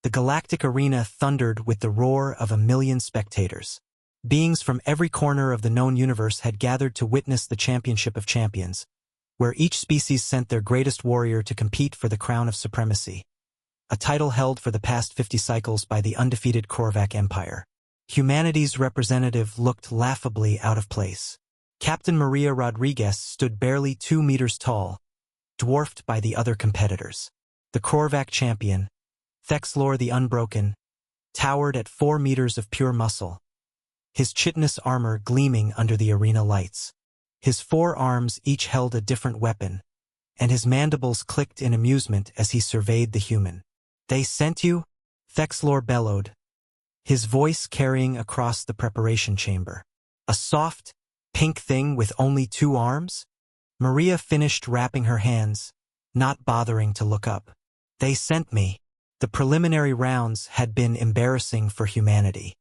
The galactic arena thundered with the roar of 1,000,000 spectators. Beings from every corner of the known universe had gathered to witness the Championship of Champions, where each species sent their greatest warrior to compete for the crown of supremacy, a title held for the past 50 cycles by the undefeated Korvac Empire. Humanity's representative looked laughably out of place. Captain Maria Rodriguez stood barely 2 meters tall, dwarfed by the other competitors. The Korvac champion, Thexlor the Unbroken, towered at 4 meters of pure muscle, his chitinous armor gleaming under the arena lights. His 4 arms each held a different weapon, and his mandibles clicked in amusement as he surveyed the human. "They sent you?" Thexlor bellowed, his voice carrying across the preparation chamber. "A soft, pink thing with only 2 arms?" Maria finished wrapping her hands, not bothering to look up. "They sent me." The preliminary rounds had been embarrassing for humanity.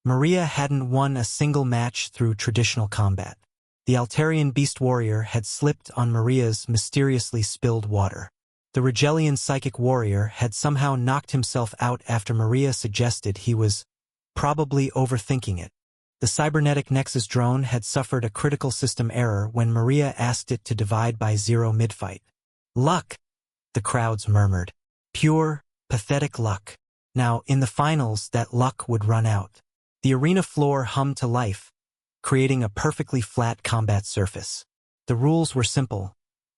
Maria hadn't won a single match through traditional combat. The Altarian Beast Warrior had slipped on Maria's mysteriously spilled water. The Rigelian Psychic Warrior had somehow knocked himself out after Maria suggested he was probably overthinking it. The cybernetic Nexus drone had suffered a critical system error when Maria asked it to divide by 0 mid-fight. "Luck," the crowds murmured. "Pure, pathetic luck." Now, in the finals, that luck would run out. The arena floor hummed to life, creating a perfectly flat combat surface. The rules were simple.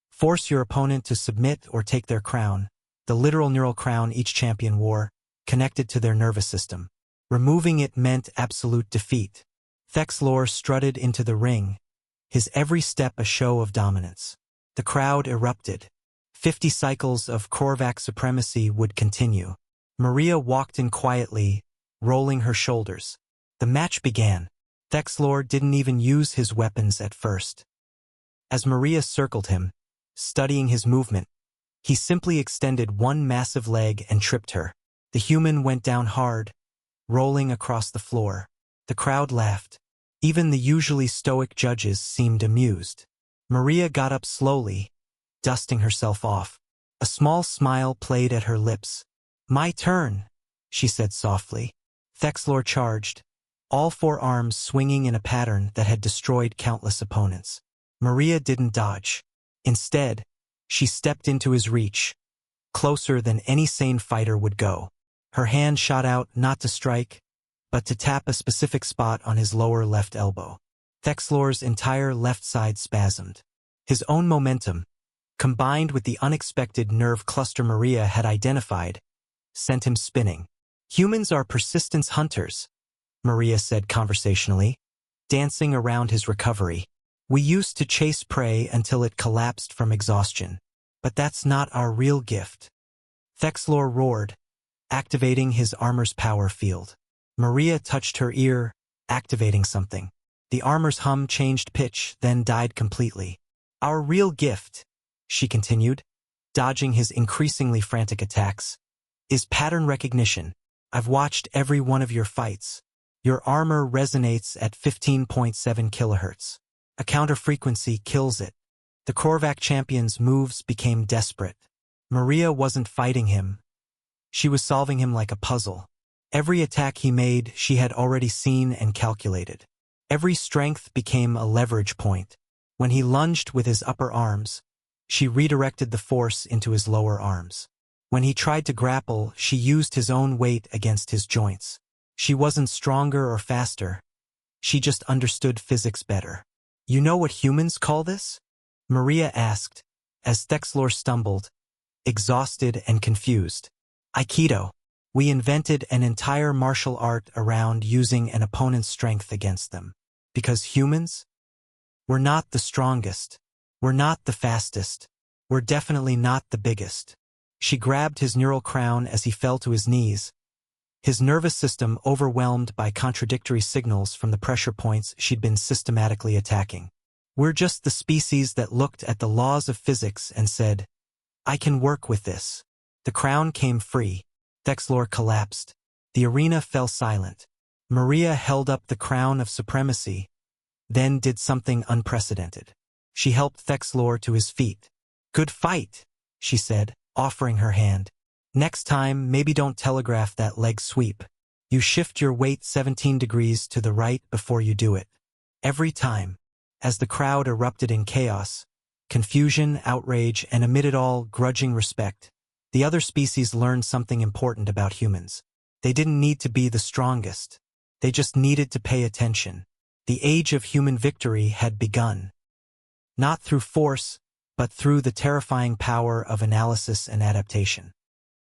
Force your opponent to submit or take their crown, the literal neural crown each champion wore, connected to their nervous system. Removing it meant absolute defeat. Thexlor strutted into the ring, his every step a show of dominance. The crowd erupted. 50 cycles of Korvac supremacy would continue. Maria walked in quietly, rolling her shoulders. The match began. Thexlor didn't even use his weapons at first. As Maria circled him, studying his movement, he simply extended one massive leg and tripped her. The human went down hard, rolling across the floor. The crowd laughed. Even the usually stoic judges seemed amused. Maria got up slowly, dusting herself off. A small smile played at her lips. "My turn," she said softly. Thexlor charged, all 4 arms swinging in a pattern that had destroyed countless opponents. Maria didn't dodge. Instead, she stepped into his reach, closer than any sane fighter would go. Her hand shot out not to strike, but to tap a specific spot on his lower left elbow. Thexlor's entire left side spasmed. His own momentum, combined with the unexpected nerve cluster Maria had identified, sent him spinning. "Humans are persistence hunters," Maria said conversationally, dancing around his recovery. "We used to chase prey until it collapsed from exhaustion. But that's not our real gift." Thexlor roared, activating his armor's power field. Maria touched her ear, activating something. The armor's hum changed pitch, then died completely. "Our real gift," she continued, dodging his increasingly frantic attacks, "is pattern recognition. I've watched every one of your fights. Your armor resonates at 15.7 kilohertz. A counter frequency kills it." The Korvac champion's moves became desperate. Maria wasn't fighting him. She was solving him like a puzzle. Every attack he made, she had already seen and calculated. Every strength became a leverage point. When he lunged with his upper arms, she redirected the force into his lower arms. When he tried to grapple, she used his own weight against his joints. She wasn't stronger or faster. She just understood physics better. "You know what humans call this?" Maria asked, as Thexlor stumbled, exhausted and confused. "Aikido. We invented an entire martial art around using an opponent's strength against them. Because humans? We're not the strongest. We're not the fastest. We're definitely not the biggest." She grabbed his neural crown as he fell to his knees, his nervous system overwhelmed by contradictory signals from the pressure points she'd been systematically attacking. "We're just the species that looked at the laws of physics and said, 'I can work with this.'" The crown came free. Thexlor collapsed. The arena fell silent. Maria held up the crown of supremacy, then did something unprecedented. She helped Thexlor to his feet. "Good fight," she said, offering her hand. Next time, maybe don't telegraph that leg sweep. You shift your weight 17 degrees to the right before you do it. Every time. As the crowd erupted in chaos, confusion, outrage, and amid it all, grudging respect, the other species learned something important about humans. They didn't need to be the strongest. They just needed to pay attention. The age of human victory had begun. Not through force, but through the terrifying power of analysis and adaptation.